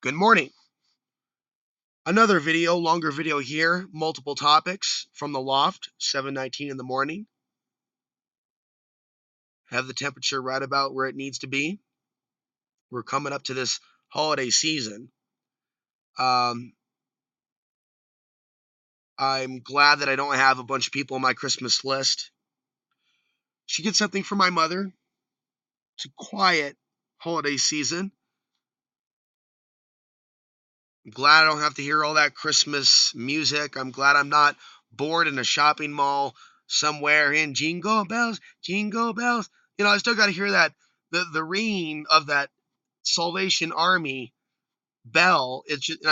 Good morning. Another video, longer video here, multiple topics from the loft, 7:19 in the morning. Have the temperature right about where it needs to be. We're coming up to this holiday season. I'm glad that I don't have a bunch of people on my Christmas list. Should get something for my mother. It's a quiet holiday season. I'm glad I don't have to hear all that Christmas music. I'm glad I'm not bored in a shopping mall somewhere in Jingle Bells, Jingle Bells. I still got to hear that the ringing of that Salvation Army bell. It's just, and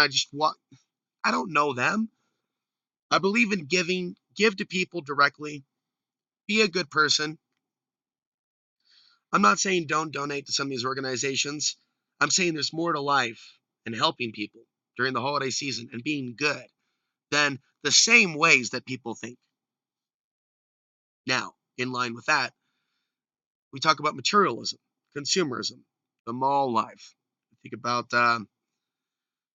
I don't know them. I believe in giving. Give to people directly. Be a good person. I'm not saying don't donate to some of these organizations. I'm saying there's more to life and helping people during the holiday season and being good than the same ways that people think. Now, in line with that, we talk about materialism, consumerism, the mall life. Think about the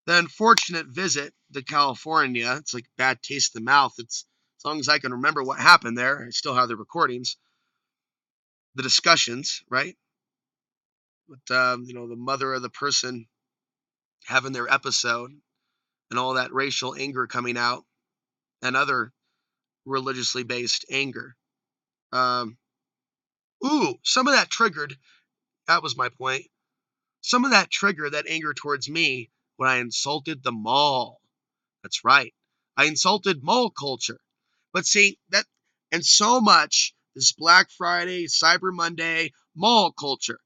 unfortunate visit to California. It's like a bad taste in the mouth. It's as long as I can remember what happened there. I still have the recordings, the discussions, right? With the mother of the person having their episode and all that racial anger coming out and other religiously based anger. Some of that triggered. That was my point. Some of that triggered that anger towards me when I insulted the mall. That's right. I insulted mall culture. But see, and so much this Black Friday, Cyber Monday, mall culture.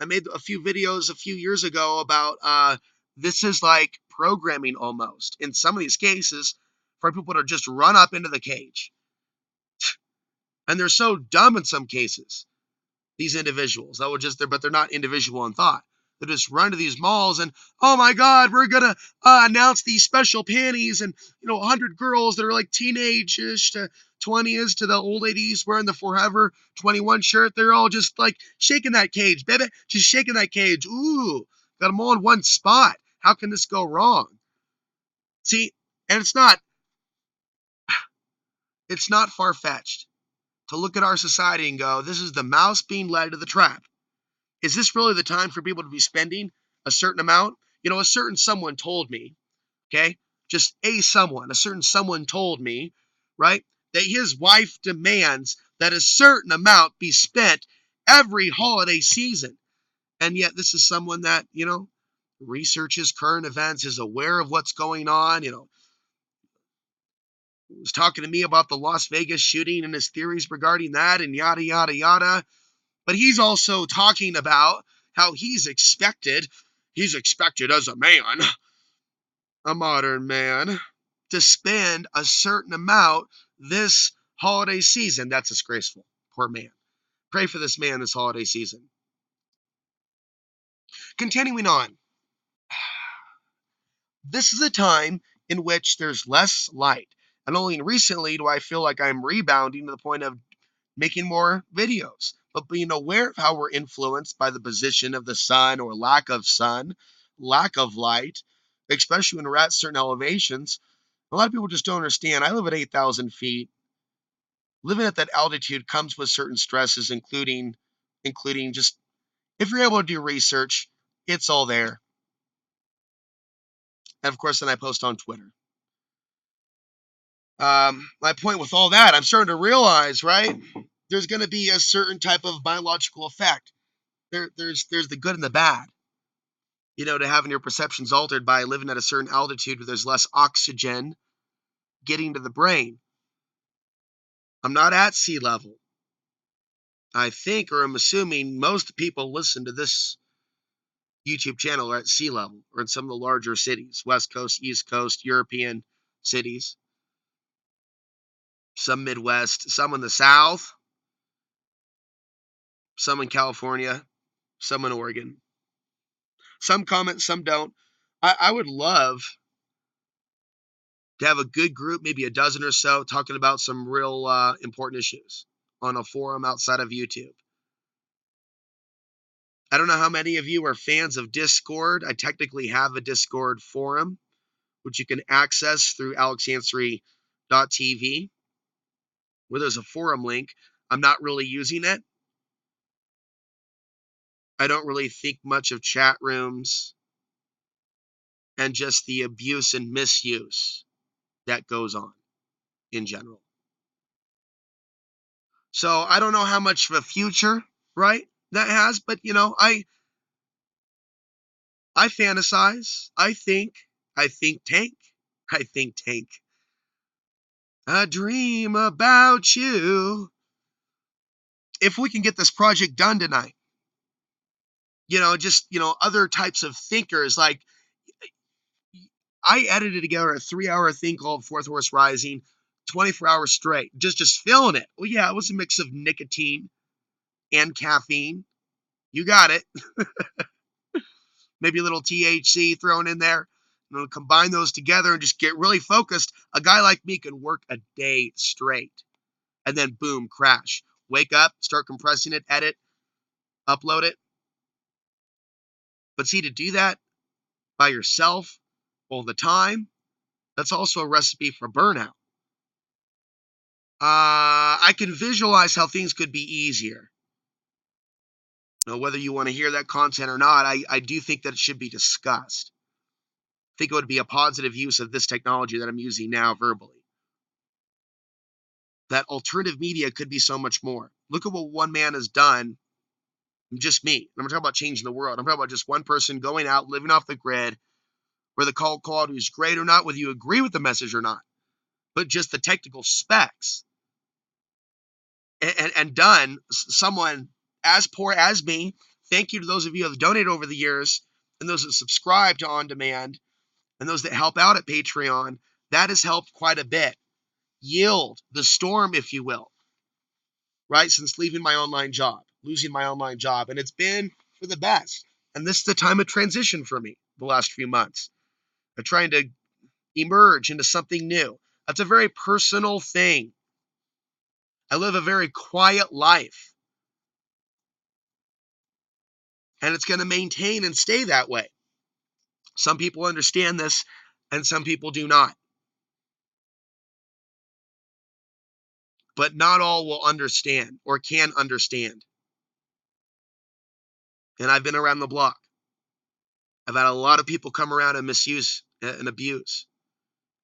I made a few videos a few years ago about this is like programming almost. In some of these cases, for people to just run up into the cage. And they're so dumb in some cases, these individuals. But they're not individual in thought. They just run to these malls and, oh my God, we're going to announce these special panties and, 100 girls that are like teenage-ish to 20s to the old ladies wearing the Forever 21 shirt. They're all just like shaking that cage, baby. Just shaking that cage. Ooh, got them all in one spot. How can this go wrong? See, and it's not far-fetched to look at our society and go, this is the mouse being led to the trap. Is this really the time for people to be spending a certain amount? A certain someone told me, okay, just a certain someone told me, right, that his wife demands that a certain amount be spent every holiday season. And yet this is someone that, researches current events, is aware of what's going on, was talking to me about the Las Vegas shooting and his theories regarding that and yada, yada, yada. But he's also talking about how he's expected as a man, a modern man, to spend a certain amount this holiday season. That's disgraceful. Poor man. Pray for this man this holiday season. Continuing on. This is a time in which there's less light. And only recently do I feel like I'm rebounding to the point of making more videos. But being aware of how we're influenced by the position of the sun or lack of sun, lack of light, especially when we're at certain elevations. A lot of people just don't understand. I live at 8,000 feet. Living at that altitude comes with certain stresses, including just, if you're able to do research, it's all there. And of course, then I post on Twitter. My point with all that, I'm starting to realize, right? There's going to be a certain type of biological effect. There's the good and the bad. To having your perceptions altered by living at a certain altitude where there's less oxygen getting to the brain. I'm not at sea level. I think, or I'm assuming, most people listen to this YouTube channel are at sea level or in some of the larger cities, West Coast, East Coast, European cities, some Midwest, some in the South, some in California, some in Oregon. Some comment, some don't. I would love to have a good group, maybe a dozen or so, talking about some real important issues on a forum outside of YouTube. I don't know how many of you are fans of Discord. I technically have a Discord forum, which you can access through alexansary.tv, where there's a forum link. I'm not really using it. I don't really think much of chat rooms and just the abuse and misuse that goes on in general. So I don't know how much of a future, right, that has, but I fantasize. I think tank. I think tank. I dream about you. If we can get this project done tonight, other types of thinkers, like I edited together a 3-hour thing called Fourth Horse Rising, 24 hours straight, just feeling it. Well, yeah, it was a mix of nicotine and caffeine. You got it. Maybe a little THC thrown in there. Combine those together and just get really focused. A guy like me can work a day straight and then boom, crash. Wake up, start compressing it, edit, upload it. But see, to do that by yourself all the time, that's also a recipe for burnout. I can visualize how things could be easier. Whether you want to hear that content or not, I do think that it should be discussed. I think it would be a positive use of this technology that I'm using now verbally. That alternative media could be so much more. Look at what one man has done, just me. I'm talking about changing the world. I'm talking about just one person going out, living off the grid, where the call quality is great or not, whether you agree with the message or not, but just the technical specs. And done, someone as poor as me, thank you to those of you that have donated over the years, and those that subscribe to On Demand, and those that help out at Patreon. That has helped quite a bit. Yield the storm, if you will, right? Since leaving my online job, losing my online job. And it's been for the best. And this is the time of transition for me the last few months. I'm trying to emerge into something new. That's a very personal thing. I live a very quiet life. And it's going to maintain and stay that way. Some people understand this and some people do not. But not all will understand or can understand. And I've been around the block. I've had a lot of people come around and misuse and abuse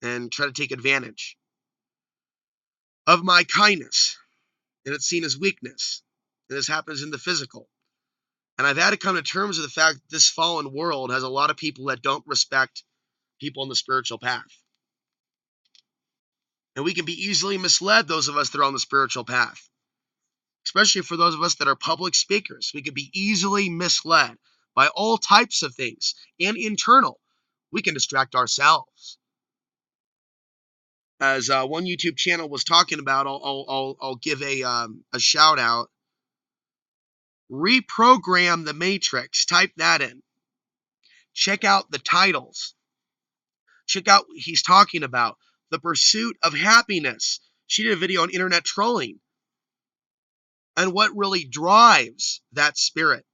and try to take advantage of my kindness. And it's seen as weakness. And this happens in the physical. And I've had to come to terms with the fact that this fallen world has a lot of people that don't respect people on the spiritual path. And we can be easily misled, those of us that are on the spiritual path. Especially for those of us that are public speakers. We could be easily misled by all types of things. And internal, we can distract ourselves. As one YouTube channel was talking about, I'll give a shout out. Reprogram the Matrix. Type that in. Check out the titles. Check out what he's talking about. The pursuit of happiness. She did a video on internet trolling. And what really drives that spirit.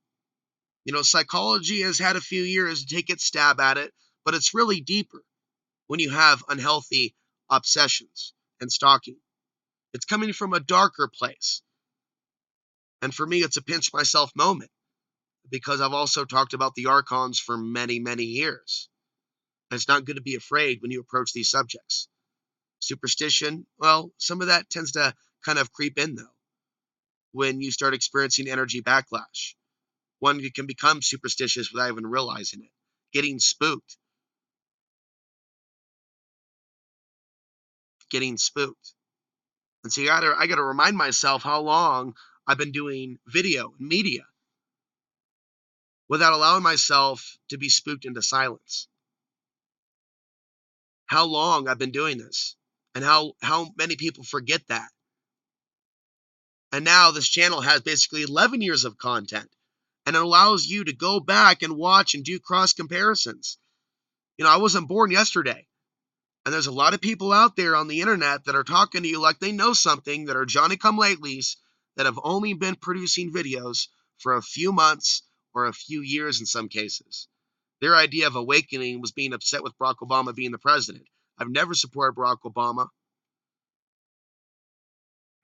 Psychology has had a few years to take its stab at it, but it's really deeper when you have unhealthy obsessions and stalking. It's coming from a darker place. And for me, it's a pinch myself moment because I've also talked about the archons for many, many years. And it's not good to be afraid when you approach these subjects. Superstition, well, some of that tends to kind of creep in, though, when you start experiencing energy backlash. One can become superstitious without even realizing it, getting spooked. And so I got to remind myself how long I've been doing video and media without allowing myself to be spooked into silence. How long I've been doing this and how many people forget that. And now this channel has basically 11 years of content, and it allows you to go back and watch and do cross comparisons. I wasn't born yesterday. And there's a lot of people out there on the internet that are talking to you like they know something, that are Johnny-come-latelys, that have only been producing videos for a few months or a few years in some cases. Their idea of awakening was being upset with Barack Obama being the president. I've never supported Barack Obama,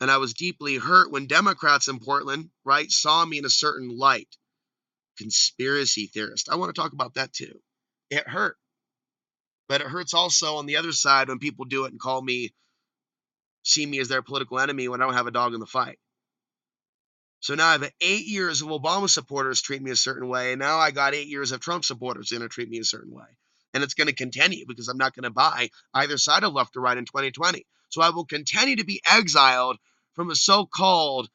and I was deeply hurt when Democrats in Portland, right, saw me in a certain light. Conspiracy theorist. I want to talk about that too. It hurt. But it hurts also on the other side when people do it and see me as their political enemy when I don't have a dog in the fight. So now I have 8 years of Obama supporters treat me a certain way, and now I got 8 years of Trump supporters going to treat me a certain way. And it's going to continue because I'm not going to buy either side of left or right in 2020. So I will continue to be exiled from a so-called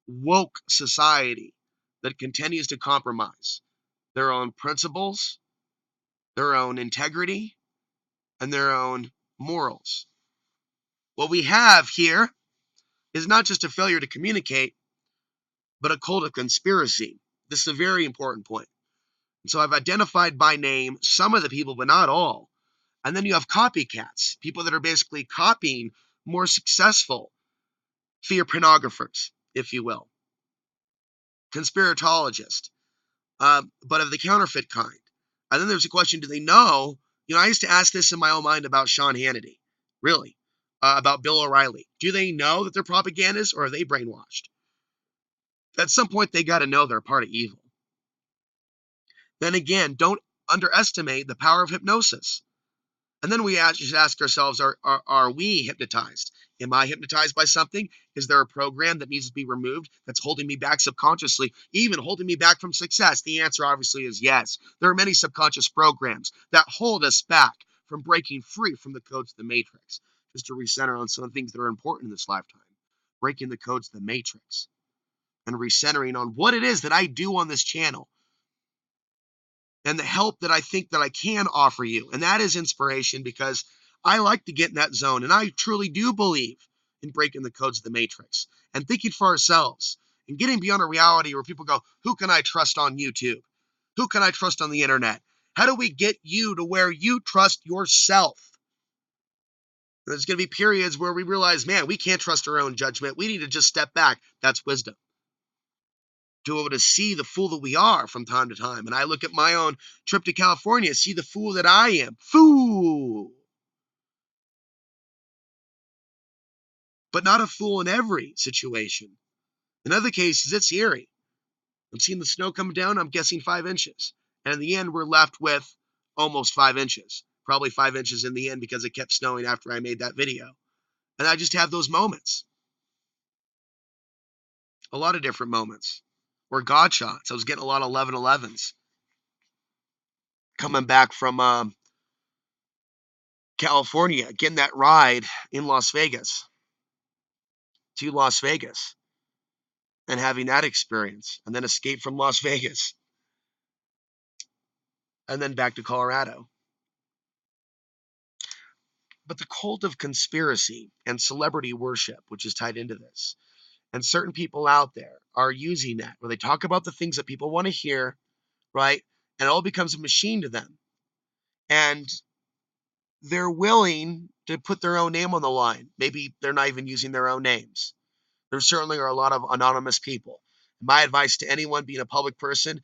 woke society that continues to compromise their own principles, their own integrity, and their own morals. What we have here is not just a failure to communicate, but a cult of conspiracy. This is a very important point. And so I've identified by name some of the people, but not all. And then you have copycats, people that are basically copying more successful fear pornographers, if you will, conspiratologists, but of the counterfeit kind. And then there's a question, do they know? I used to ask this in my own mind about Sean Hannity, really, about Bill O'Reilly. Do they know that they're propagandists, or are they brainwashed? At some point, they got to know they're part of evil. Then again, don't underestimate the power of hypnosis. And then we should ask ourselves, are we hypnotized? Am I hypnotized by something? Is there a program that needs to be removed that's holding me back subconsciously, even holding me back from success? The answer obviously is yes. There are many subconscious programs that hold us back from breaking free from the codes of the matrix. Just to recenter on some things that are important in this lifetime. Breaking the codes of the matrix and recentering on what it is that I do on this channel and the help that I think that I can offer you. And that is inspiration, because I like to get in that zone. And I truly do believe in breaking the codes of the matrix and thinking for ourselves and getting beyond a reality where people go, who can I trust on YouTube? Who can I trust on the internet? How do we get you to where you trust yourself? There's going to be periods where we realize, man, we can't trust our own judgment. We need to just step back. That's wisdom. To be able to see the fool that we are from time to time. And I look at my own trip to California, see the fool that I am. Fool! But not a fool in every situation. In other cases, it's eerie. I'm seeing the snow coming down, I'm guessing 5 inches. And in the end, we're left with almost 5 inches. Probably 5 inches in the end because it kept snowing after I made that video. And I just have those moments. A lot of different moments. Or God shots. I was getting a lot of 11-11s. Coming back from California, getting that ride in Las Vegas to Las Vegas and having that experience, and then escape from Las Vegas and then back to Colorado. But the cult of conspiracy and celebrity worship, which is tied into this, and certain people out there are using that, where they talk about the things that people want to hear, right? And it all becomes a machine to them. And they're willing to put their own name on the line. Maybe they're not even using their own names. There certainly are a lot of anonymous people. My advice to anyone being a public person,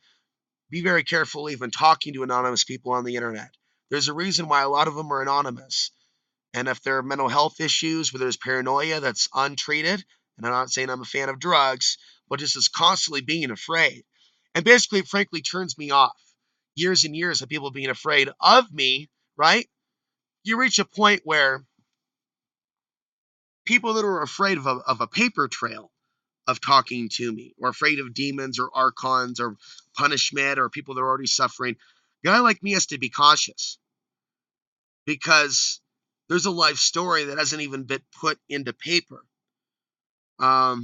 be very careful even talking to anonymous people on the internet. There's a reason why a lot of them are anonymous. And if there are mental health issues where there's paranoia that's untreated, and I'm not saying I'm a fan of drugs, but just is constantly being afraid. And basically, it frankly turns me off. Years and years of people being afraid of me, right? You reach a point where people that are afraid of a paper trail of talking to me, or afraid of demons or archons or punishment or people that are already suffering, a guy like me has to be cautious, because there's a life story that hasn't even been put into paper. I'll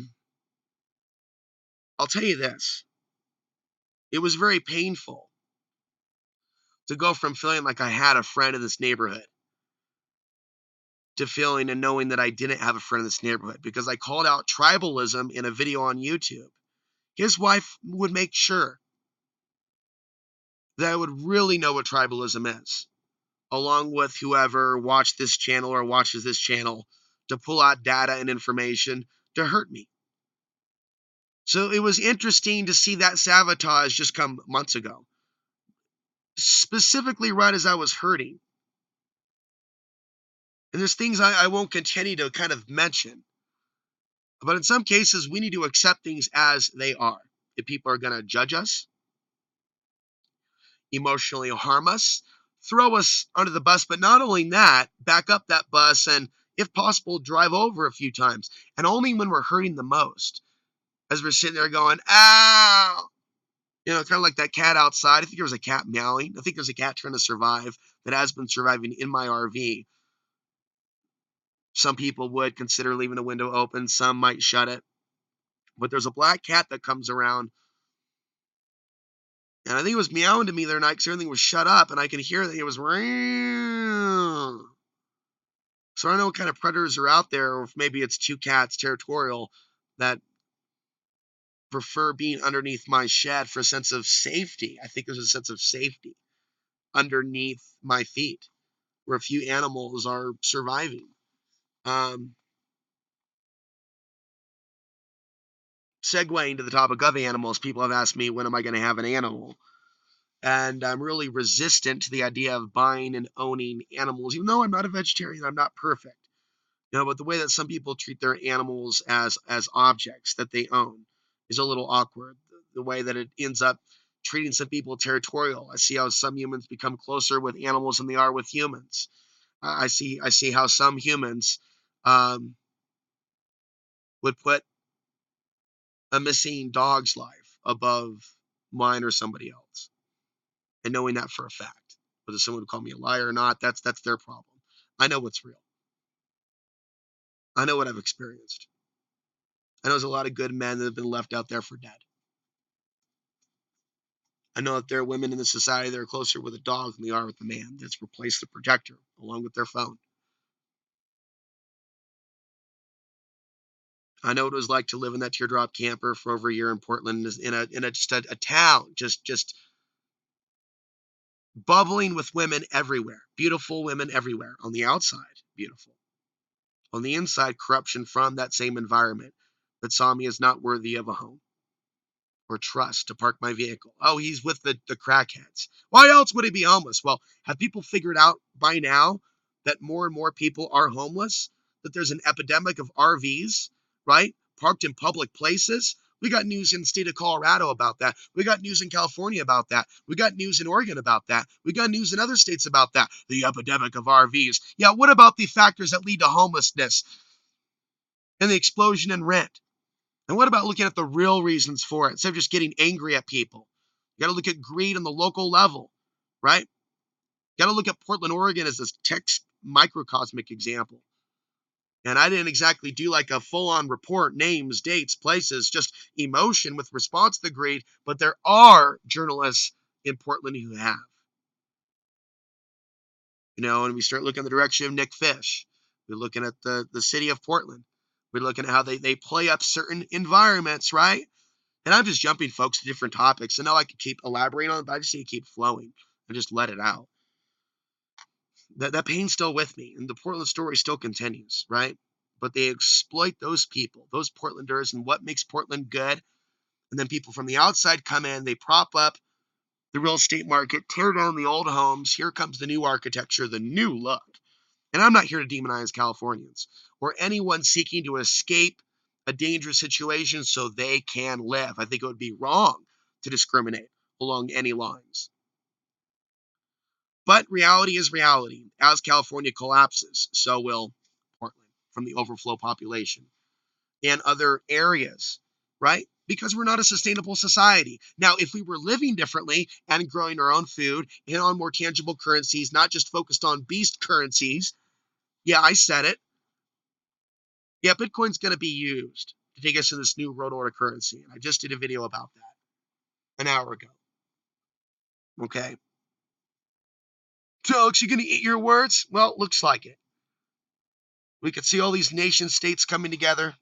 tell you this. It was very painful to go from feeling like I had a friend in this neighborhood to feeling and knowing that I didn't have a friend in this neighborhood, because I called out tribalism in a video on YouTube. His wife would make sure that I would really know what tribalism is, along with whoever watched this channel or watches this channel, to pull out data and information to hurt me. So it was interesting to see that sabotage just come months ago, specifically right as I was hurting. And there's things I won't continue to kind of mention. But in some cases, we need to accept things as they are. If people are going to judge us, emotionally harm us, throw us under the bus, but not only that, back up that bus and, if possible, drive over a few times. And only when we're hurting the most, as we're sitting there going, ow, kind of like that cat outside. I think there was a cat meowing. I think there's a cat trying to survive that has been surviving in my RV. Some people would consider leaving the window open. Some might shut it. But there's a black cat that comes around. And I think it was meowing to me the other night because everything was shut up. And I could hear that it was. So I don't know what kind of predators are out there. Or if maybe it's two cats, territorial, that prefer being underneath my shed for a sense of safety. I think there's a sense of safety underneath my feet where a few animals are surviving. Segueing to the topic of animals, people have asked me, when am I going to have an animal? And I'm really resistant to the idea of buying and owning animals, even though I'm not a vegetarian, I'm not perfect. But the way that some people treat their animals as objects that they own is a little awkward. The way that it ends up treating some people territorial. I see how some humans become closer with animals than they are with humans. I see how some humans would put a missing dog's life above mine or somebody else, and knowing that for a fact. Whether someone would call me a liar or not, that's their problem. I know what's real. I know what I've experienced. I know there's a lot of good men that have been left out there for dead. I know that there are women in the society that are closer with a dog than they are with the man that's replaced the protector along with their phone. I know what it was like to live in that teardrop camper for over a year in Portland, in a just a town, just bubbling with women everywhere, beautiful women everywhere. On the outside, beautiful. On the inside, corruption from that same environment that saw me as not worthy of a home or trust to park my vehicle. Oh, he's with the crackheads. Why else would he be homeless? Well, have people figured out by now that more and more people are homeless? That there's an epidemic of RVs, right? Parked in public places? We got news in the state of Colorado about that. We got news in California about that. We got news in Oregon about that. We got news in other states about that. The epidemic of RVs. Yeah, what about the factors that lead to homelessness and the explosion in rent? And what about looking at the real reasons for it instead of just getting angry at people? You got to look at greed on the local level, right? You got to look at Portland, Oregon as this text microcosmic example. And I didn't exactly do like a full-on report, names, dates, places, just emotion with response to the greed, but there are journalists in Portland who have. And we start looking in the direction of Nick Fish. We're looking at the city of Portland. We're looking at how they play up certain environments, right? And I'm just jumping folks to different topics. I know I could keep elaborating on it, but I just need to keep flowing and just let it out. That pain's still with me, and the Portland story still continues, right? But they exploit those people, those Portlanders, and what makes Portland good. And then people from the outside come in, they prop up the real estate market, tear down the old homes. Here comes the new architecture, the new look. And I'm not here to demonize Californians or anyone seeking to escape a dangerous situation so they can live. I think it would be wrong to discriminate along any lines. But reality is reality. As California collapses, so will Portland from the overflow population and other areas, right? Because we're not a sustainable society. Now, if we were living differently and growing our own food and on more tangible currencies, not just focused on beast currencies, yeah, I said it. Yeah, Bitcoin's going to be used to take us to this new world order currency. And I just did a video about that an hour ago. Okay. So, Alex, you going to eat your words? Well, looks like it. We could see all these nation states coming together,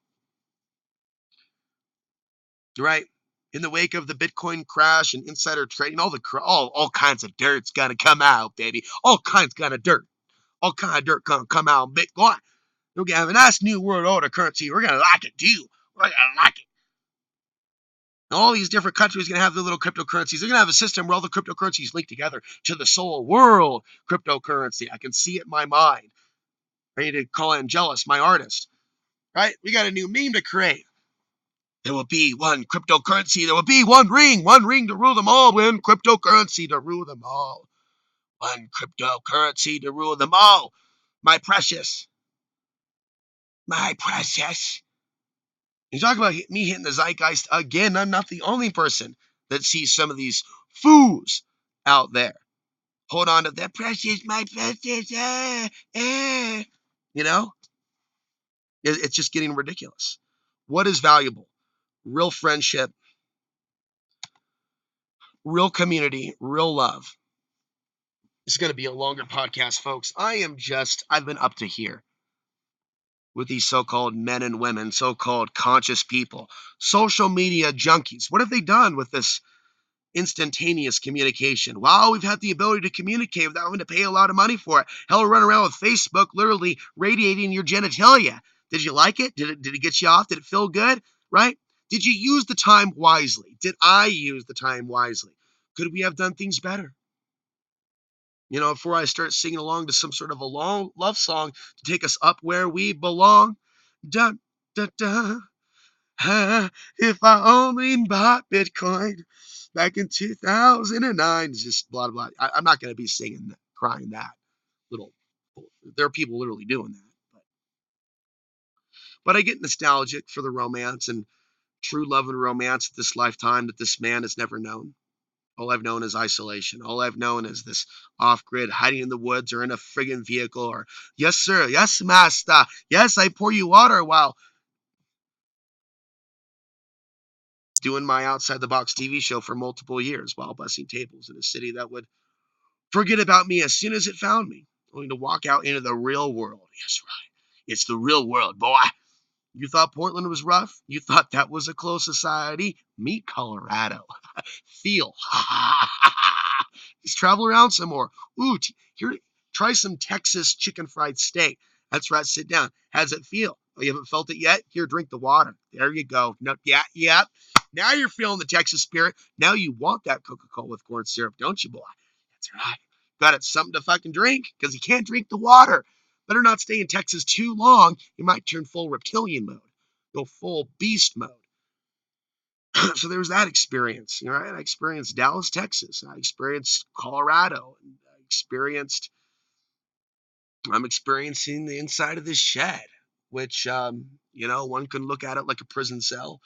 right? In the wake of the Bitcoin crash and insider trading, all kinds of dirt's going to come out, baby. All kinds of dirt. All kind of dirt going to come out on Bitcoin. We're going to have a nice new world order currency. We're going to like it, too. We're going to like it. All these different countries are going to have their little cryptocurrencies. They're going to have a system where all the cryptocurrencies link together to the Soul World cryptocurrency. I can see it in my mind. Ready to call Angelus, my artist. Right? We got a new meme to create. There will be one cryptocurrency. There will be one ring to rule them all. One cryptocurrency to rule them all. One cryptocurrency to rule them all. My precious. My precious. You talk about me hitting the zeitgeist again. I'm not the only person that sees some of these fools out there. Hold on to that precious, my precious. You know, it's just getting ridiculous. What is valuable? Real friendship, real community, real love. It's going to be a longer podcast, folks. I've been up to here with these so-called men and women, so-called conscious people, social media junkies. What have they done with this instantaneous communication? Wow, we've had the ability to communicate without having to pay a lot of money for it. Hell, run around with Facebook literally radiating your genitalia. Did you like it? Did it get you off? Did it feel good? Right? Did you use the time wisely? Did I use the time wisely? Could we have done things better? Before I start singing along to some sort of a long love song to take us up where we belong. Dun, dun, dun. If I only bought Bitcoin back in 2009. It's just blah, blah. I'm not going to be singing that, crying that. There are people literally doing that. But I get nostalgic for the romance and true love and romance of this lifetime that this man has never known. All I've known is isolation. All I've known is this off-grid, hiding in the woods or in a friggin' vehicle or, yes, sir, yes, master, yes, I pour you water while doing my outside-the-box TV show for multiple years while bussing tables in a city that would forget about me as soon as it found me, only to walk out into the real world. Yes, right. It's the real world, boy. You thought Portland was rough? You thought that was a closed society? Meet Colorado. Feel. Just travel around some more. Ooh, here, try some Texas chicken fried steak. That's right. Sit down. How does it feel? Oh, you haven't felt it yet? Here, drink the water. There you go. No, yeah. Now you're feeling the Texas spirit. Now you want that Coca-Cola with corn syrup, don't you, boy? That's right. Got it. Something to fucking drink because you can't drink the water. Better not stay in Texas too long. You might turn full reptilian mode. Go full beast mode. So there was that experience. Right? I experienced Dallas, Texas. I experienced Colorado. And I'm experiencing the inside of this shed, which, one can look at it like a prison cell,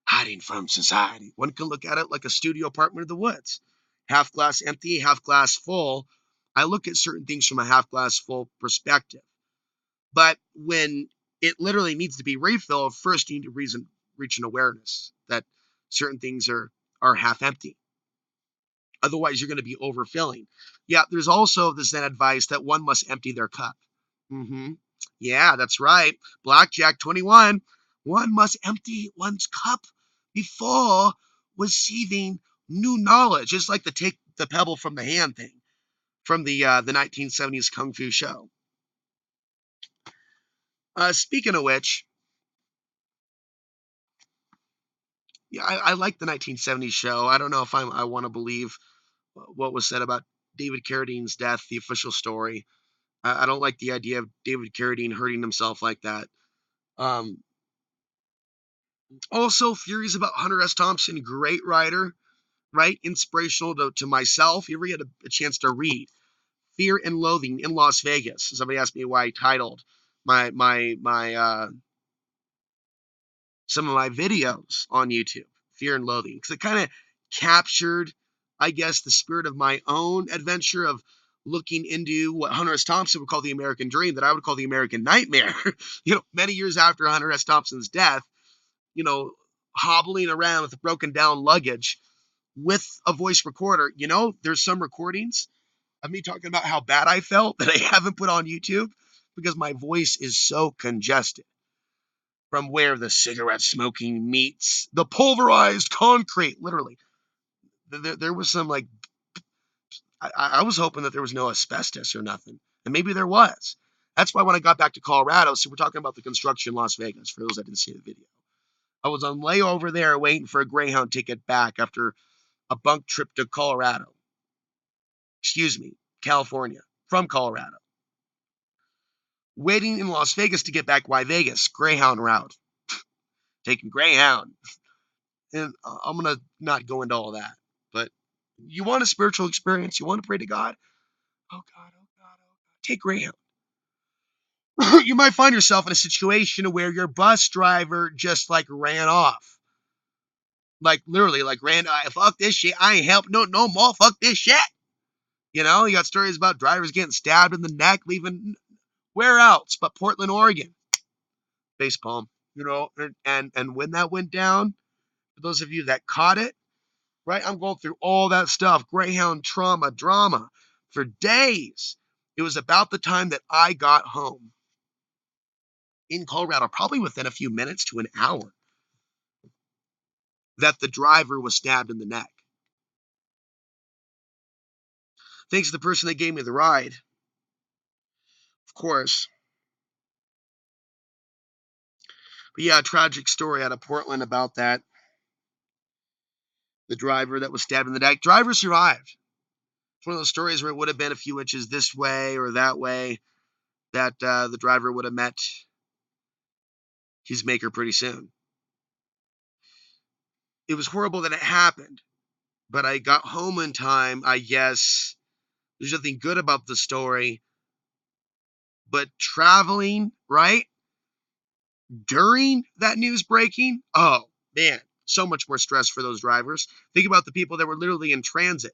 hiding from society. One can look at it like a studio apartment in the woods. Half glass empty, half glass full. I look at certain things from a half glass full perspective. But when it literally needs to be refilled, first you need to reach an awareness that certain things are half empty. Otherwise, you're going to be overfilling. Yeah, there's also the Zen advice that one must empty their cup. Yeah, that's right. Blackjack 21. One must empty one's cup before receiving new knowledge. It's like the take the pebble from the hand thing from the 1970s Kung Fu show. Speaking of which, yeah, I like the 1970s show. I don't know if I want to believe what was said about David Carradine's death, the official story. I don't like the idea of David Carradine hurting himself like that. Also, theories about Hunter S. Thompson, great writer, right? Inspirational to myself. You ever get a chance to read Fear and Loathing in Las Vegas? Somebody asked me why I titled my some of my videos on YouTube, Fear and Loathing, because it kind of captured, I guess, the spirit of my own adventure of looking into what Hunter S. Thompson would call the American dream, that I would call the American nightmare. Many years after Hunter S. Thompson's death, hobbling around with broken down luggage with a voice recorder. There's some recordings of me talking about how bad I felt that I haven't put on YouTube because my voice is so congested from where the cigarette smoking meets the pulverized concrete. Literally, there was some I was hoping that there was no asbestos or nothing, and maybe there was. That's why when I got back to Colorado, so we're talking about the construction in Las Vegas, for those that didn't see the video. I was on layover there waiting for a Greyhound ticket back after a bunk trip to Colorado. Excuse me, California, from Colorado. Waiting in Las Vegas to get back. Why Vegas? Greyhound route. Taking Greyhound. And I'm going to not go into all that. But you want a spiritual experience? You want to pray to God? Oh God, oh God, oh God. Take Greyhound. You might find yourself in a situation where your bus driver just like ran off. Like literally, like ran, fuck this shit. I ain't helping no more. Fuck this shit. You know, you got stories about drivers getting stabbed in the neck, leaving where else but Portland, Oregon. Facepalm. You know, and when that went down, for those of you that caught it, right? I'm going through all that stuff, Greyhound trauma, drama for days. It was about the time that I got home in Colorado, probably within a few minutes to an hour, that the driver was stabbed in the neck. Thanks to the person that gave me the ride, of course. But yeah, a tragic story out of Portland about that. The driver that was stabbed in the neck. Driver survived. It's one of those stories where it would have been a few inches this way or that way that the driver would have met his maker pretty soon. It was horrible that it happened, but I got home in time, I guess. There's nothing good about the story, but traveling, right, during that news breaking, oh, man, so much more stress for those drivers. Think about the people that were literally in transit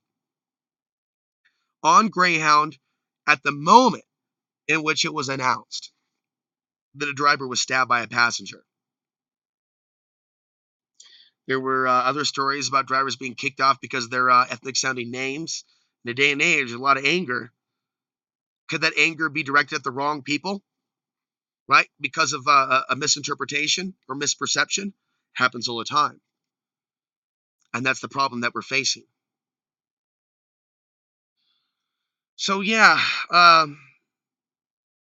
on Greyhound at the moment in which it was announced that a driver was stabbed by a passenger. There were other stories about drivers being kicked off because of their ethnic-sounding names. In a day and age, a lot of anger. Could that anger be directed at the wrong people, right? Because of a misinterpretation or misperception? Happens all the time. And that's the problem that we're facing. So, yeah, I'm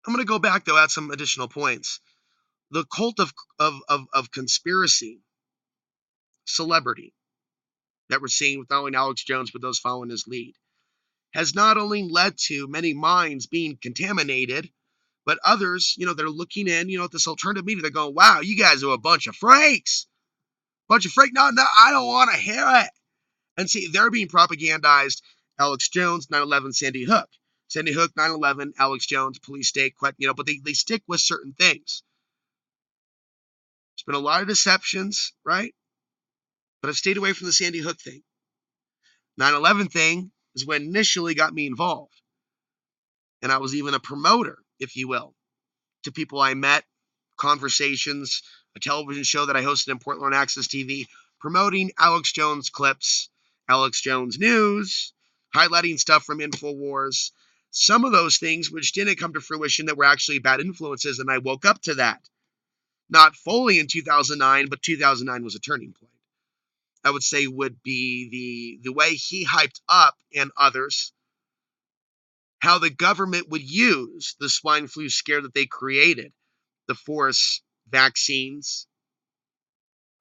going to go back, though, add some additional points. The cult of conspiracy, celebrity, that we're seeing with not only Alex Jones, but those following his lead, has not only led to many minds being contaminated, but others, they're looking in, at this alternative media. They're going, wow, you guys are a bunch of freaks. Bunch of freaks. No, I don't want to hear it. And see, they're being propagandized. Alex Jones, 9/11, Sandy Hook. Sandy Hook, 9/11, Alex Jones, police state, but they stick with certain things. There's been a lot of deceptions, right? But I've stayed away from the Sandy Hook thing. 9/11 thing is what initially got me involved. And I was even a promoter, if you will, to people I met, conversations, a television show that I hosted in Portland on Access TV, promoting Alex Jones clips, Alex Jones news, highlighting stuff from InfoWars. Some of those things which didn't come to fruition that were actually bad influences, and I woke up to that. Not fully in 2009, but 2009 was a turning point. I would say would be the way he hyped up and others, how the government would use the swine flu scare that they created to force vaccines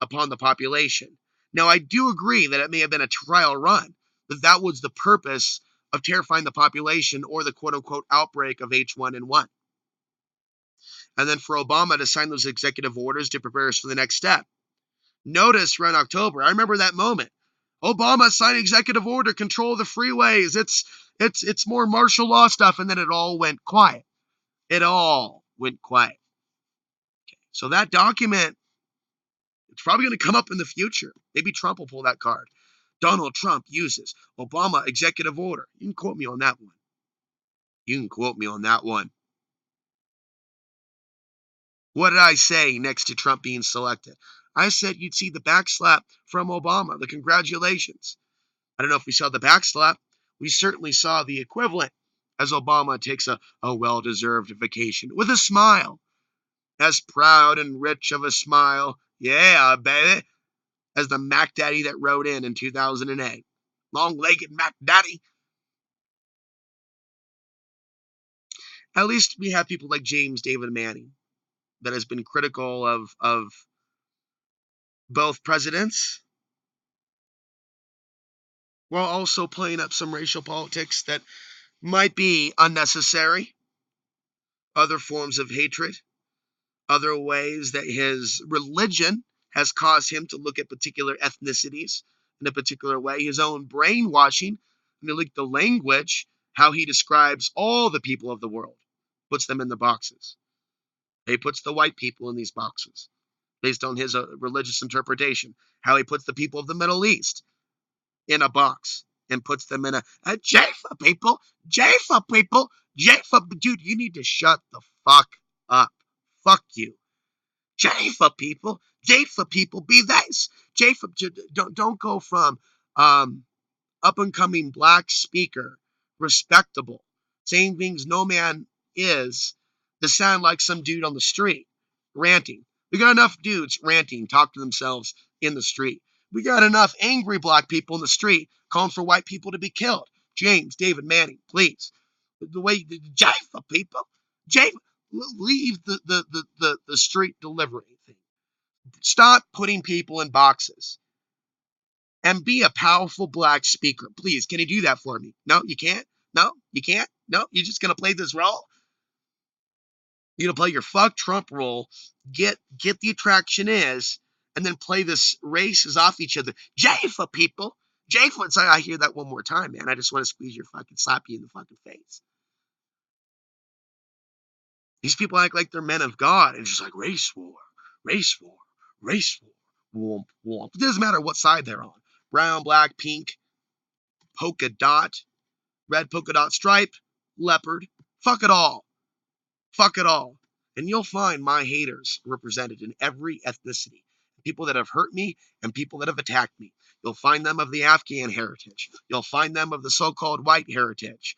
upon the population. Now, I do agree that it may have been a trial run, but that was the purpose of terrifying the population or the quote-unquote outbreak of H1N1. And then for Obama to sign those executive orders to prepare us for the next step. Notice around October, I remember that moment. Obama signed executive order, control the freeways. It's more martial law stuff, and then it all went quiet. It all went quiet. Okay. So that document, it's probably going to come up in the future. Maybe Trump will pull that card. Donald Trump uses Obama executive order. You can quote me on that one. You can quote me on that one. What did I say next to Trump being selected? I said you'd see the backslap from Obama, the congratulations. I don't know if we saw the backslap. We certainly saw the equivalent as Obama takes a well-deserved vacation with a smile. As proud and rich of a smile, yeah, baby, as the Mac Daddy that rode in 2008. Long-legged Mac Daddy. At least we have people like James David Manning that has been critical of both presidents, while also playing up some racial politics that might be unnecessary, other forms of hatred, other ways that his religion has caused him to look at particular ethnicities in a particular way, his own brainwashing, and you look at the language, how he describes all the people of the world, puts them in the boxes. He puts the white people in these boxes based on his religious interpretation, how he puts the people of the Middle East in a box and puts them in a J for people, J for people, J for, dude, you need to shut the fuck up. Fuck you. J for people, J for people, be this. J for, don't go from um, up and coming black speaker, respectable, saying things no man is, to sound like some dude on the street ranting. We got enough dudes ranting, talk to themselves in the street. We got enough angry black people in the street calling for white people to be killed. James, David Manning, please. The way, J for people, J, leave the street delivery thing. Stop putting people in boxes and be a powerful black speaker. Please, can you do that for me? No, you can't. No, you can't. No, you're just gonna play this role. You're gonna play your fuck Trump role. Get the attraction is, and then play this races off each other. J for people. J for. So I hear that one more time, man. I just want to squeeze your fucking slap you in the fucking face. These people act like they're men of God and just like race war, race war, race war. Womp womp. It doesn't matter what side they're on. Brown, black, pink, polka dot, red polka dot stripe, leopard. Fuck it all. Fuck it all. And you'll find my haters represented in every ethnicity. People that have hurt me and people that have attacked me. You'll find them of the Afghan heritage. You'll find them of the so-called white heritage.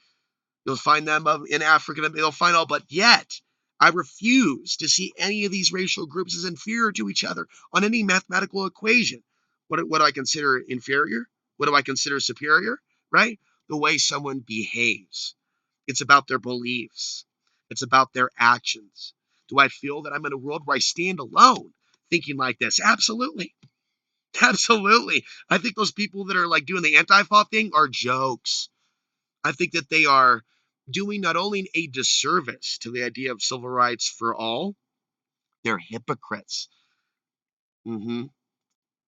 You'll find them in African. You'll find all, but yet I refuse to see any of these racial groups as inferior to each other on any mathematical equation. What do I consider inferior? What do I consider superior? Right? The way someone behaves. It's about their beliefs. It's about their actions. Do I feel that I'm in a world where I stand alone thinking like this? Absolutely. Absolutely. I think those people that are like doing the anti-fa thing are jokes. I think that they are doing not only a disservice to the idea of civil rights for all, they're hypocrites. Mm-hmm.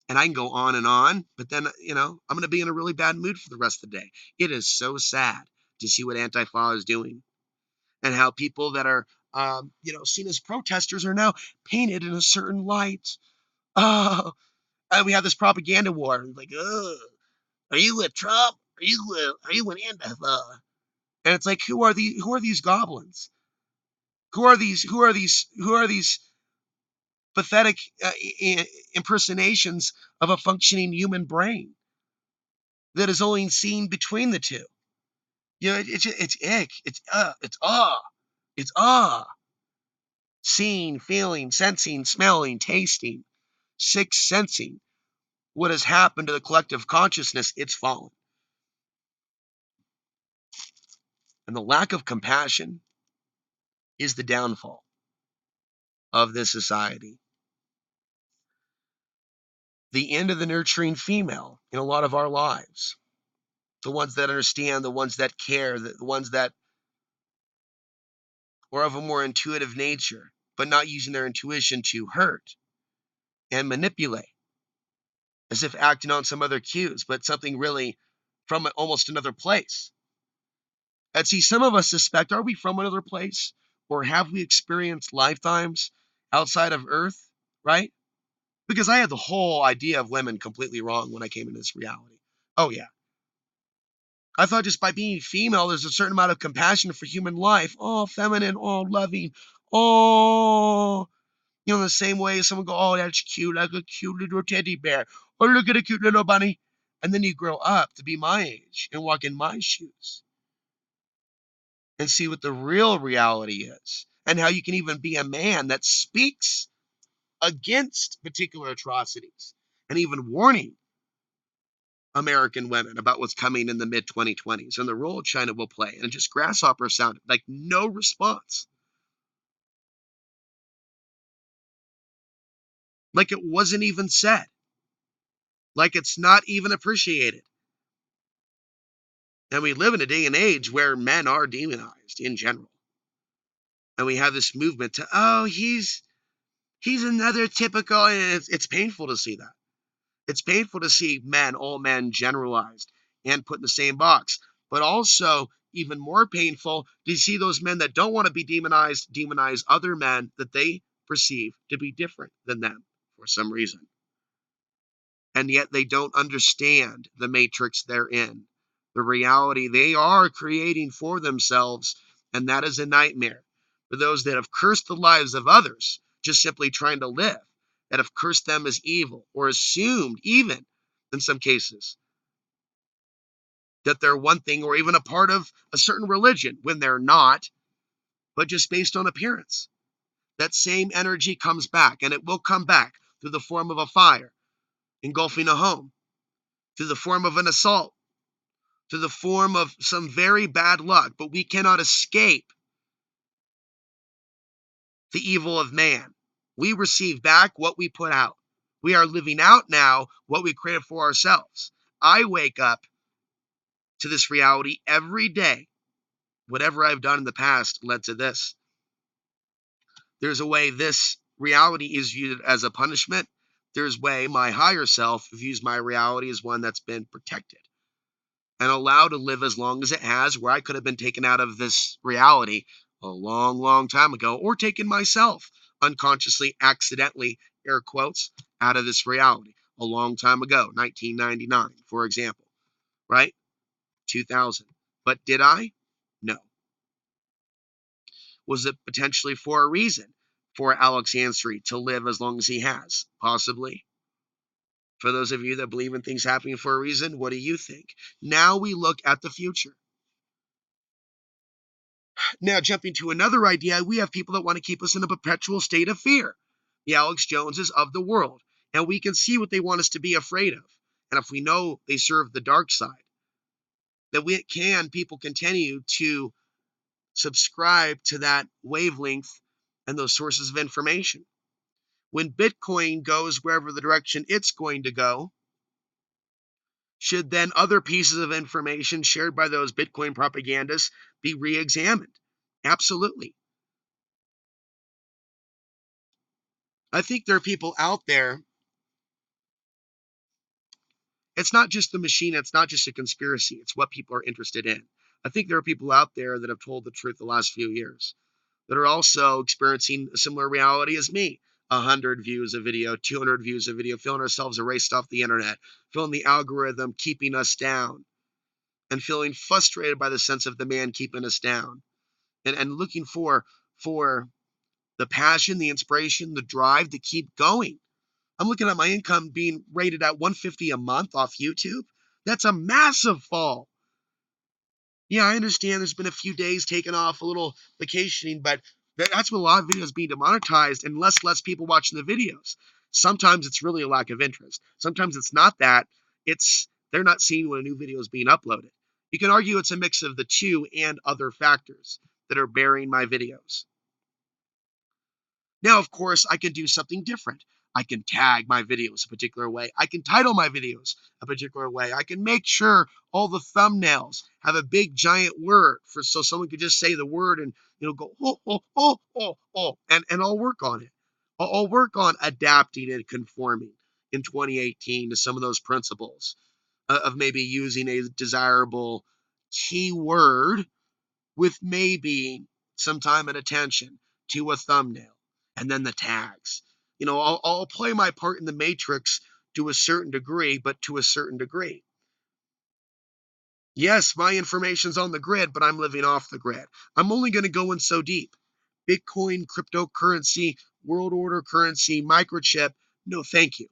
And I can go on, but then, I'm going to be in a really bad mood for the rest of the day. It is so sad to see what Antifa is doing and how people that are, seen as protesters are now painted in a certain light. Oh, and we have this propaganda war. Like, oh, are you with Trump? Are you with Antifa? And it's like, who are these goblins? Who are these pathetic impersonations of a functioning human brain that is only seen between the two? It's ick. It's seeing, feeling, sensing, smelling, tasting, sixth sensing what has happened to the collective consciousness. It's fallen, and the lack of compassion is the downfall of this society. The end of the nurturing female in a lot of our lives. The ones that understand, the ones that care, the ones that are of a more intuitive nature, but not using their intuition to hurt and manipulate, as if acting on some other cues, but something really from almost another place. And see, some of us suspect, are we from another place? Or have we experienced lifetimes outside of Earth, right? Because I had the whole idea of women completely wrong when I came into this reality. Oh, yeah. I thought just by being female, there's a certain amount of compassion for human life. Oh, feminine. Oh, loving. Oh, the same way someone go, oh, that's cute, like a cute little teddy bear. Oh, look at a cute little bunny. And then you grow up to be my age and walk in my shoes and see what the real reality is and how you can even be a man that speaks against particular atrocities and even warning American women about what's coming in the mid 2020s and the role China will play. And just grasshopper sounded like no response. like it wasn't even said, like it's not even appreciated. And we live in a day and age where men are demonized in general. And we have this movement to, oh, he's another typical, and it's painful to see that. It's painful to see men, all men generalized and put in the same box. But also, even more painful to see those men that don't want to be demonized demonize other men that they perceive to be different than them for some reason. And yet they don't understand the matrix they're in, the reality they are creating for themselves, and that is a nightmare for those that have cursed the lives of others, just simply trying to live, that have cursed them as evil, or assumed, even in some cases, that they're one thing or even a part of a certain religion when they're not, but just based on appearance. That same energy comes back, and it will come back through the form of a fire engulfing a home, through the form of an assault, to the form of some very bad luck, but we cannot escape the evil of man. We receive back what we put out. We are living out now what we created for ourselves. I wake up to this reality every day. Whatever I've done in the past led to this. There's a way this reality is viewed as a punishment. There's a way my higher self views my reality as one that's been protected and allowed to live as long as it has, where I could have been taken out of this reality a long, long time ago, or taken myself unconsciously, accidentally, air quotes, out of this reality a long time ago, 1999, for example, right? 2000. But did I? No. Was it potentially for a reason for Alex Ansary to live as long as he has? Possibly. For those of you that believe in things happening for a reason, what do you think? Now we look at the future. Now, jumping to another idea, we have people that want to keep us in a perpetual state of fear. The Alex Joneses of the world. And we can see what they want us to be afraid of. And if we know they serve the dark side, that people continue to subscribe to that wavelength and those sources of information. When Bitcoin goes wherever the direction it's going to go, should then other pieces of information shared by those Bitcoin propagandists be re-examined? Absolutely. I think there are people out there. It's not just the machine. It's not just a conspiracy. It's what people are interested in. I think there are people out there that have told the truth the last few years that are also experiencing a similar reality as me. 100 views a video, 200 views a video, feeling ourselves erased off the internet, feeling the algorithm keeping us down, and feeling frustrated by the sense of the man keeping us down, and looking for the passion, the inspiration, the drive to keep going. I'm looking at my income being rated at 150 a month off YouTube. That's a massive fall. Yeah, I understand there's been a few days taken off, a little vacationing, but that's what a lot of videos being demonetized and less people watching the videos. Sometimes it's really a lack of interest. Sometimes it's not that. It's they're not seeing when a new video is being uploaded. You can argue it's a mix of the two and other factors that are burying my videos. Now, of course, I can do something different. I can tag my videos a particular way. I can title my videos a particular way. I can make sure all the thumbnails have a big giant word for so someone could just say the word and go and I'll work on it. I'll work on adapting and conforming in 2018 to some of those principles of maybe using a desirable keyword with maybe some time and attention to a thumbnail and then the tags. I'll play my part in the matrix to a certain degree, but to a certain degree. Yes, my information's on the grid, but I'm living off the grid. I'm only going to go in so deep. Bitcoin, cryptocurrency, world order currency, microchip, no thank you.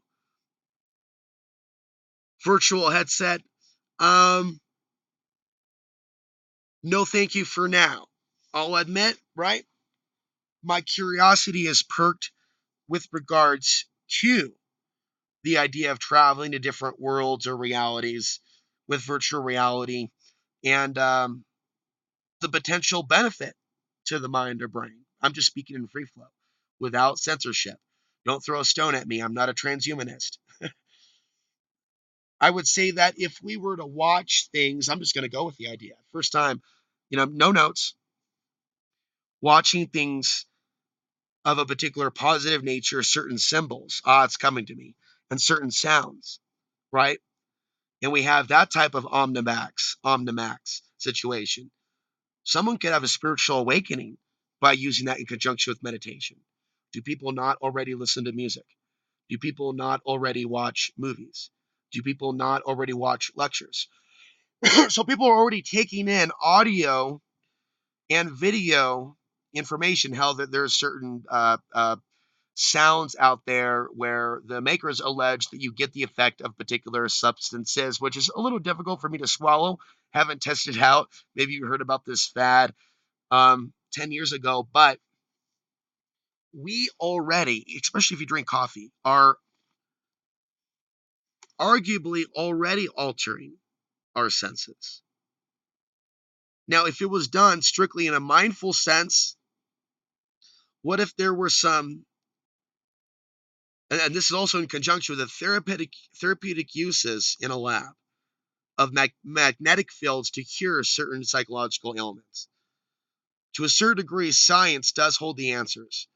Virtual headset, no thank you for now. I'll admit, right? My curiosity is perked with regards to the idea of traveling to different worlds or realities with virtual reality and the potential benefit to the mind or brain. I'm just speaking in free flow without censorship. Don't throw a stone at me. I'm not a transhumanist. I would say that if we were to watch things, I'm just going to go with the idea. First time, no notes, watching things of a particular positive nature, certain symbols, it's coming to me, and certain sounds, right? And we have that type of omnimax situation. Someone could have a spiritual awakening by using that in conjunction with meditation. Do people not already listen to music? Do people not already watch movies? Do people not already watch lectures? So people are already taking in audio and video information. How that there's certain sounds out there where the makers allege that you get the effect of particular substances, which is a little difficult for me to swallow. Haven't tested it out. Maybe you heard about this fad 10 years ago, but we already, especially if you drink coffee, are arguably already altering our senses. Now, if it was done strictly in a mindful sense, what if there were some, and this is also in conjunction with the therapeutic uses in a lab of magnetic fields to cure certain psychological ailments. To a certain degree, science does hold the answers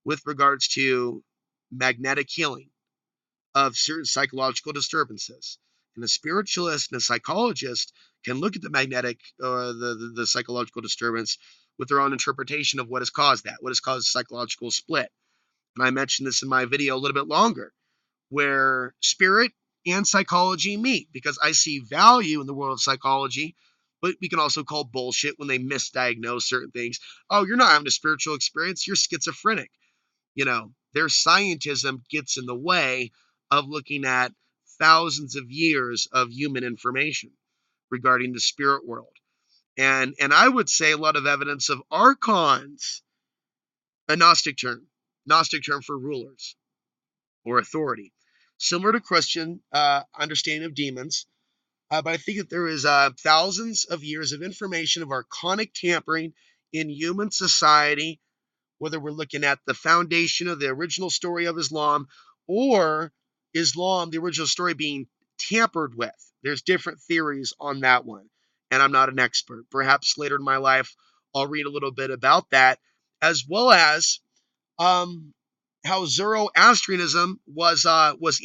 with regards to magnetic healing of certain psychological disturbances. And a spiritualist and a psychologist can look at the magnetic or the psychological disturbance with their own interpretation of what has caused that, what has caused psychological split. And I mentioned this in my video a little bit longer, where spirit and psychology meet, because I see value in the world of psychology, but we can also call bullshit when they misdiagnose certain things. Oh, you're not having a spiritual experience, you're schizophrenic. Their scientism gets in the way of looking at thousands of years of human information regarding the spirit world. And I would say a lot of evidence of archons, a Gnostic term for rulers or authority, similar to Christian understanding of demons. But I think that there is thousands of years of information of archonic tampering in human society, whether we're looking at the foundation of the original story of Islam or Islam, the original story, being tampered with. There's different theories on that one, and I'm not an expert. Perhaps later in my life, I'll read a little bit about that, as well as um, how Zoroastrianism was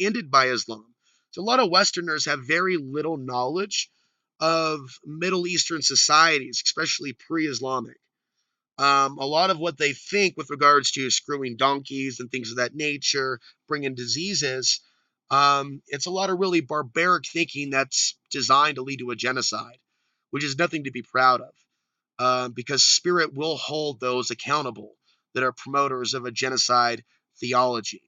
ended by Islam. So a lot of Westerners have very little knowledge of Middle Eastern societies, especially pre-Islamic. A lot of what they think with regards to screwing donkeys and things of that nature, bringing diseases, it's a lot of really barbaric thinking that's designed to lead to a genocide, which is nothing to be proud of, because spirit will hold those accountable that are promoters of a genocide theology.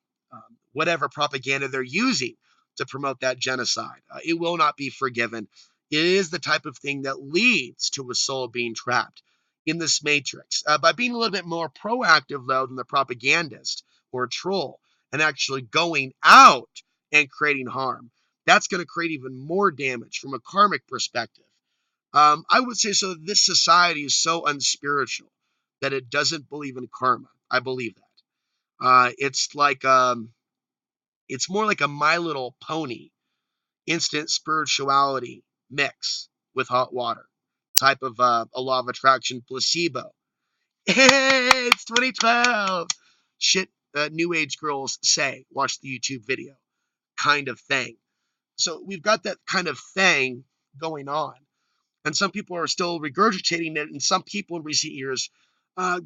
Whatever propaganda they're using to promote that genocide, it will not be forgiven. It is the type of thing that leads to a soul being trapped in this matrix. By being a little bit more proactive, though, than the propagandist or troll, and actually going out and creating harm, that's going to create even more damage from a karmic perspective. I would say so. This society is so unspiritual that it doesn't believe in karma. I believe that. It's more like a My Little Pony instant spirituality mix with hot water type of a law of attraction placebo. Hey, it's 2012. Shit, new age girls say. Watch the YouTube video. Kind of thing. So we've got that kind of thing going on. And some people are still regurgitating it, and some people in recent years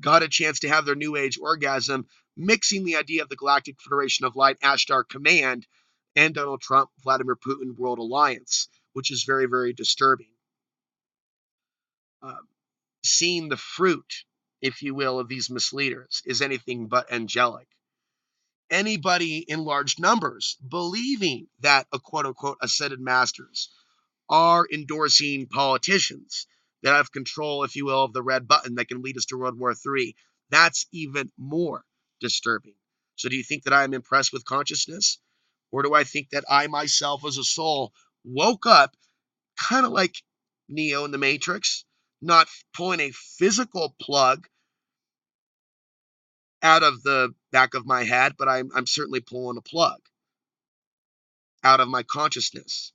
got a chance to have their new age orgasm, mixing the idea of the Galactic Federation of Light, Ashtar Command, and Donald Trump, Vladimir Putin World Alliance, which is very, very disturbing. Seeing the fruit, if you will, of these misleaders is anything but angelic. Anybody in large numbers believing that a quote unquote ascended masters are endorsing politicians that have control, if you will, of the red button that can lead us to World War III. That's even more disturbing. So do you think that I'm impressed with consciousness? Or do I think that I myself as a soul woke up kind of like Neo in the Matrix, not pulling a physical plug out of the back of my head, but I'm certainly pulling a plug out of my consciousness,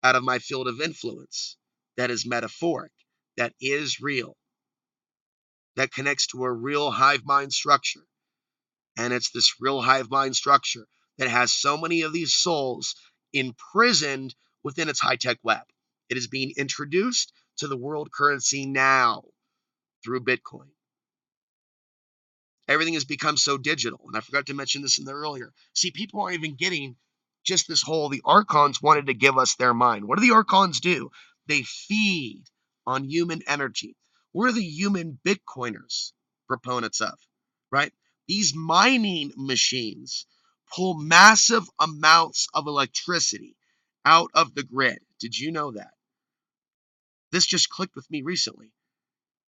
out of my field of influence that is metaphoric, that is real, that connects to a real hive mind structure. And it's this real hive mind structure that has so many of these souls imprisoned within its high tech web. It is being introduced to the world currency now through Bitcoin. Everything has become so digital. And I forgot to mention this in there earlier. See, people aren't even getting just this whole, the archons wanted to give us their mind. What do the archons do? They feed on human energy. We're the human Bitcoiners, proponents of, right? These mining machines pull massive amounts of electricity out of the grid. Did you know that? This just clicked with me recently.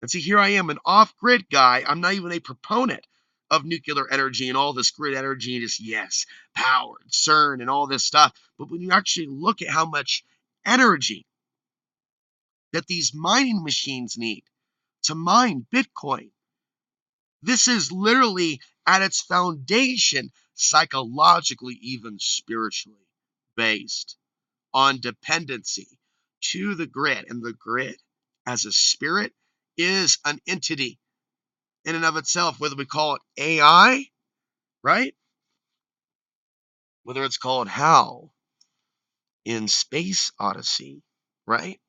And see, here I am, an off-grid guy. I'm not even a proponent of nuclear energy and all this grid energy and just, yes, power, and CERN and all this stuff. But when you actually look at how much energy that these mining machines need to mine Bitcoin, this is literally at its foundation, psychologically, even spiritually based on dependency to the grid. And the grid, as a spirit, is an entity in and of itself, whether we call it AI, right? Whether it's called HAL in Space Odyssey, right?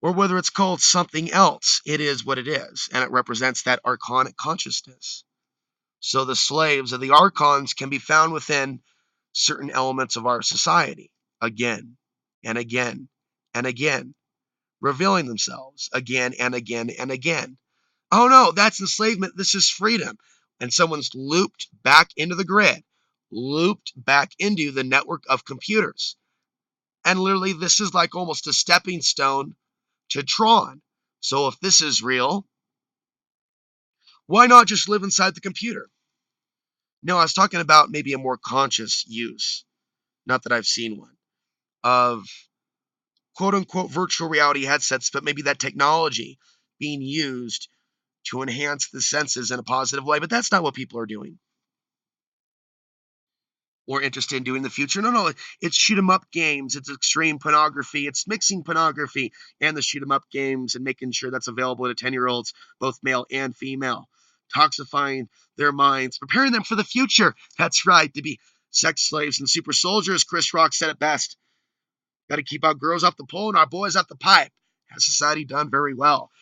Or whether it's called something else, it is what it is, and it represents that archonic consciousness. So the slaves of the archons can be found within certain elements of our society again and again and again, revealing themselves again and again and again. Oh no, that's enslavement. This is freedom. And someone's looped back into the grid, looped back into the network of computers. And literally, this is like almost a stepping stone to Tron. So if this is real, why not just live inside the computer? No, I was talking about maybe a more conscious use, not that I've seen one, of quote unquote virtual reality headsets, but maybe that technology being used to enhance the senses in a positive way. But that's not what people are doing or interested in doing in the future. No, it's shoot 'em up games, it's extreme pornography, it's mixing pornography and the shoot 'em up games and making sure that's available to 10-year-olds, both male and female, toxifying their minds, preparing them for the future. That's right, to be sex slaves and super soldiers. Chris Rock said it best. Got to keep our girls off the pole and our boys off the pipe. Has society done very well?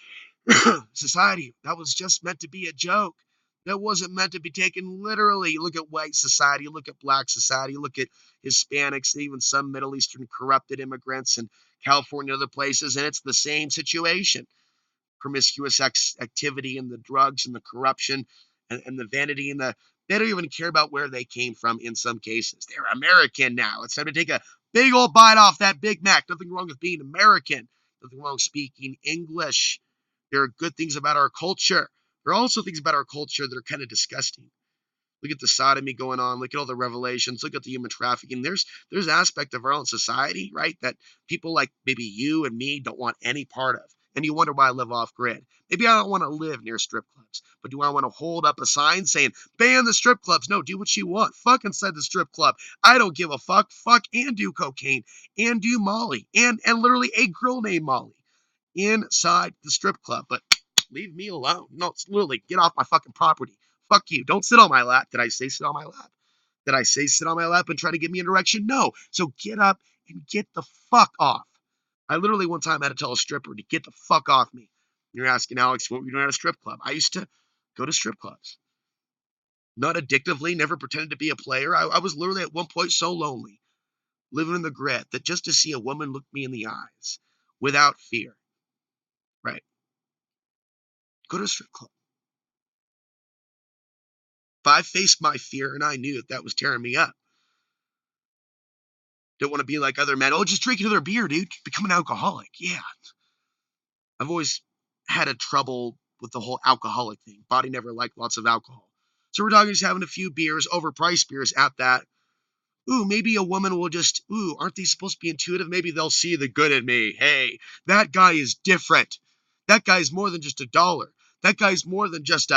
Society, that was just meant to be a joke. That wasn't meant to be taken literally. You look at white society, you look at black society, you look at Hispanics, and even some Middle Eastern corrupted immigrants in California and other places, and it's the same situation. Promiscuous activity and the drugs and the corruption and the vanity and they don't even care about where they came from in some cases. They're American now. It's time to take a big old bite off that Big Mac. Nothing wrong with being American. Nothing wrong with speaking English. There are good things about our culture. There are also things about our culture that are kind of disgusting. Look at the sodomy going on. Look at all the revelations. Look at the human trafficking. There's aspect of our own society, right, that people like maybe you and me don't want any part of. And you wonder why I live off grid. Maybe I don't want to live near strip clubs, but do I want to hold up a sign saying, ban the strip clubs? No, do what you want. Fuck inside the strip club. I don't give a fuck. Fuck and do cocaine and do Molly and literally a girl named Molly inside the strip club. But leave me alone. No, it's literally get off my fucking property. Fuck you. Don't sit on my lap. Did I say sit on my lap? Did I say sit on my lap and try to give me a direction? No. So get up and get the fuck off. I literally one time had to tell a stripper to get the fuck off me. You're asking, Alex, what were you doing at a strip club? I used to go to strip clubs. Not addictively, never pretended to be a player. I was literally at one point so lonely, living in the grit, that just to see a woman look me in the eyes without fear, right? Go to a strip club. If I faced my fear and I knew that was tearing me up, don't want to be like other men. Oh, just drink another beer, dude. Become an alcoholic. Yeah. I've always had a trouble with the whole alcoholic thing. Body never liked lots of alcohol. So we're talking just having a few beers, overpriced beers at that. Ooh, maybe a woman will just, aren't they supposed to be intuitive? Maybe they'll see the good in me. Hey, that guy is different. That guy's more than just a dollar. That guy's more than just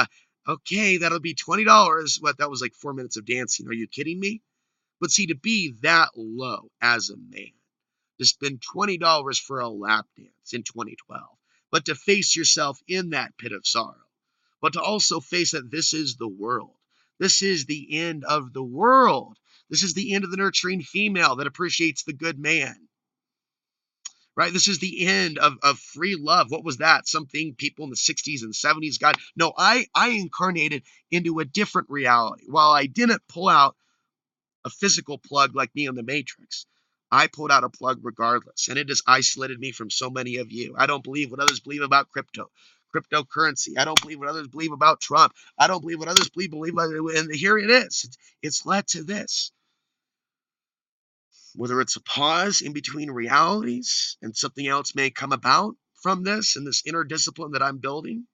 okay, that'll be $20. What, that was like 4 minutes of dancing. Are you kidding me? But see, to be that low as a man, to spend $20 for a lap dance in 2012, but to face yourself in that pit of sorrow, but to also face that this is the world. This is the end of the world. This is the end of the nurturing female that appreciates the good man. Right? This is the end of free love. What was that? Something people in the 60s and 70s got. No, I incarnated into a different reality. While I didn't pull out a physical plug like me on the Matrix, I pulled out a plug regardless, and it has isolated me from so many of you. I don't believe what others believe about cryptocurrency. I don't believe what others believe about Trump. I don't believe what others believe about it. And here it is. It's led to this. Whether it's a pause in between realities and something else may come about from this and this inner discipline that I'm building,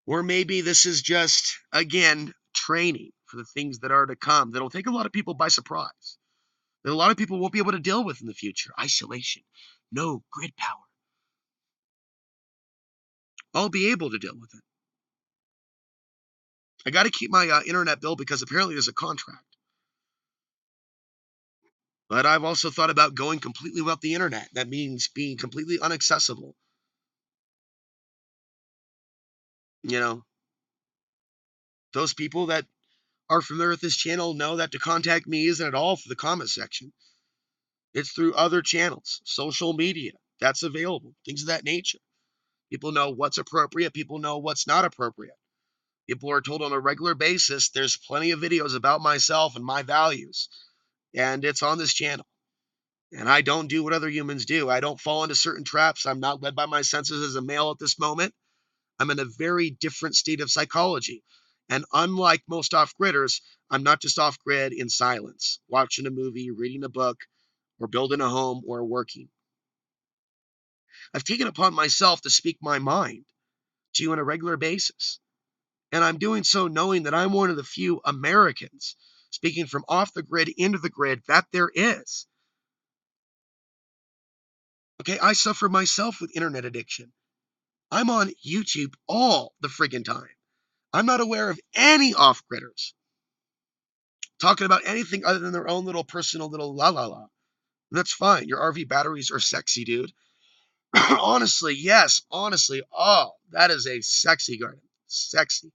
or maybe this is just, again, training for the things that are to come that'll take a lot of people by surprise, that a lot of people won't be able to deal with in the future. Isolation, no grid power. I'll be able to deal with it. I got to keep my internet bill because apparently there's a contract. But I've also thought about going completely without the internet. That means being completely inaccessible. You know, those people that are familiar with this channel know that to contact me isn't at all for the comment section. It's through other channels, social media, that's available, things of that nature. People know what's appropriate. People know what's not appropriate. People are told on a regular basis there's plenty of videos about myself and my values, and it's on this channel. And I don't do what other humans do. I don't fall into certain traps. I'm not led by my senses as a male at this moment. I'm in a very different state of psychology. And unlike most off-gridders, I'm not just off-grid in silence, watching a movie, reading a book, or building a home, or working. I've taken upon myself to speak my mind to you on a regular basis. And I'm doing so knowing that I'm one of the few Americans speaking from off the grid into the grid that there is. Okay, I suffer myself with internet addiction. I'm on YouTube all the friggin' time. I'm not aware of any off-gridders talking about anything other than their own little personal little la la la. And that's fine. Your RV batteries are sexy, dude. Honestly, yes. Honestly, oh, that is a sexy garden. Sexy.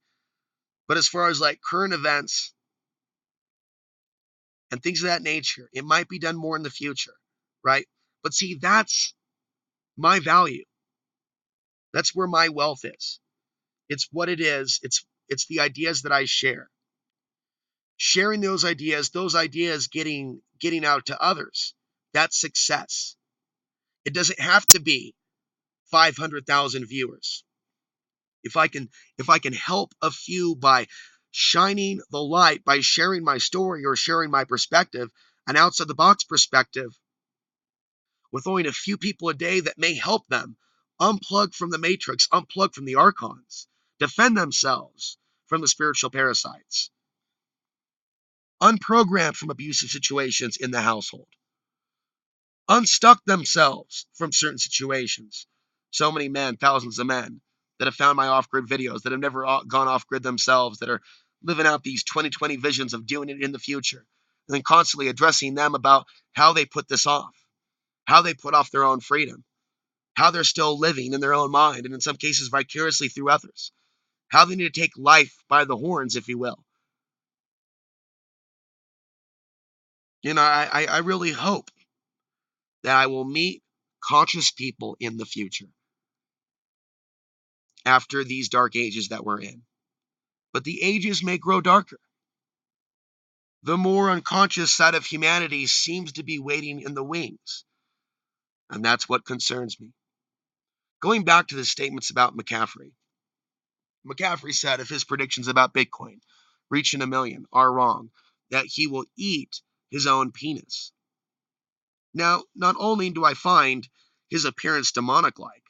But as far as like current events and things of that nature, it might be done more in the future, right? But see, that's my value. That's where my wealth is. It's what it is. It's the ideas that I share. Sharing those ideas getting out to others. That's success. It doesn't have to be 500,000 viewers. If I can help a few by shining the light, by sharing my story or sharing my perspective, an outside the box perspective, with only a few people a day that may help them unplug from the matrix, unplug from the archons, defend themselves from the spiritual parasites, unprogrammed from abusive situations in the household, unstuck themselves from certain situations. So many men, thousands of men, that have found my off-grid videos, that have never gone off-grid themselves, that are living out these 2020 visions of doing it in the future, and then constantly addressing them about how they put this off, how they put off their own freedom, how they're still living in their own mind, and in some cases vicariously through others, how they need to take life by the horns, if you will. You know, I really hope that I will meet conscious people in the future after these dark ages that we're in. But the ages may grow darker. The more unconscious side of humanity seems to be waiting in the wings. And that's what concerns me. Going back to the statements about McCaffrey. McCaffrey said if his predictions about Bitcoin reaching 1 million are wrong, that he will eat his own penis. Now, not only do I find his appearance demonic-like,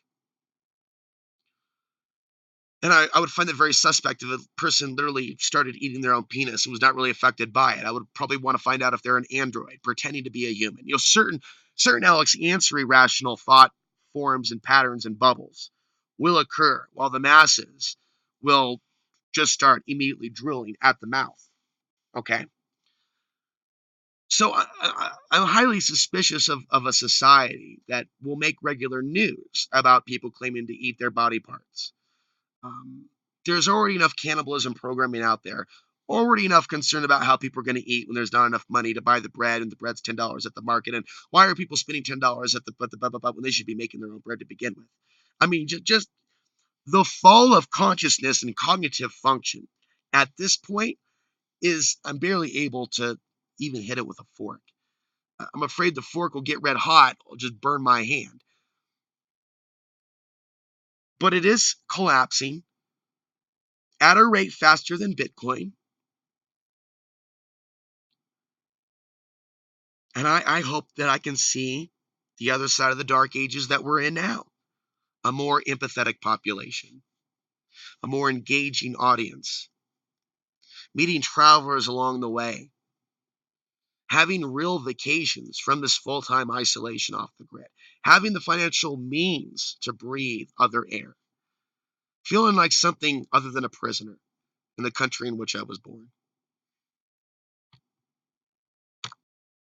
and I would find it very suspect if a person literally started eating their own penis and was not really affected by it. I would probably want to find out if they're an android pretending to be a human. You know, certain Alex answer irrational thought forms and patterns and bubbles will occur, while the masses will just start immediately drilling at the mouth. Okay? So I'm highly suspicious of a society that will make regular news about people claiming to eat their body parts. Um, there's already enough cannibalism programming out there. Already enough concern about how people are going to eat when there's not enough money to buy the bread, and the bread's $10 at the market. And why are people spending $10 at the when they should be making their own bread to begin with? I mean, just the fall of consciousness and cognitive function at this point is I'm barely able to even hit it with a fork. I'm afraid the fork will get red hot, or just burn my hand. But it is collapsing at a rate faster than Bitcoin. And I hope that I can see the other side of the dark ages that we're in now. A more empathetic population, a more engaging audience, meeting travelers along the way, having real vacations from this full-time isolation off the grid, having the financial means to breathe other air, feeling like something other than a prisoner in the country in which I was born.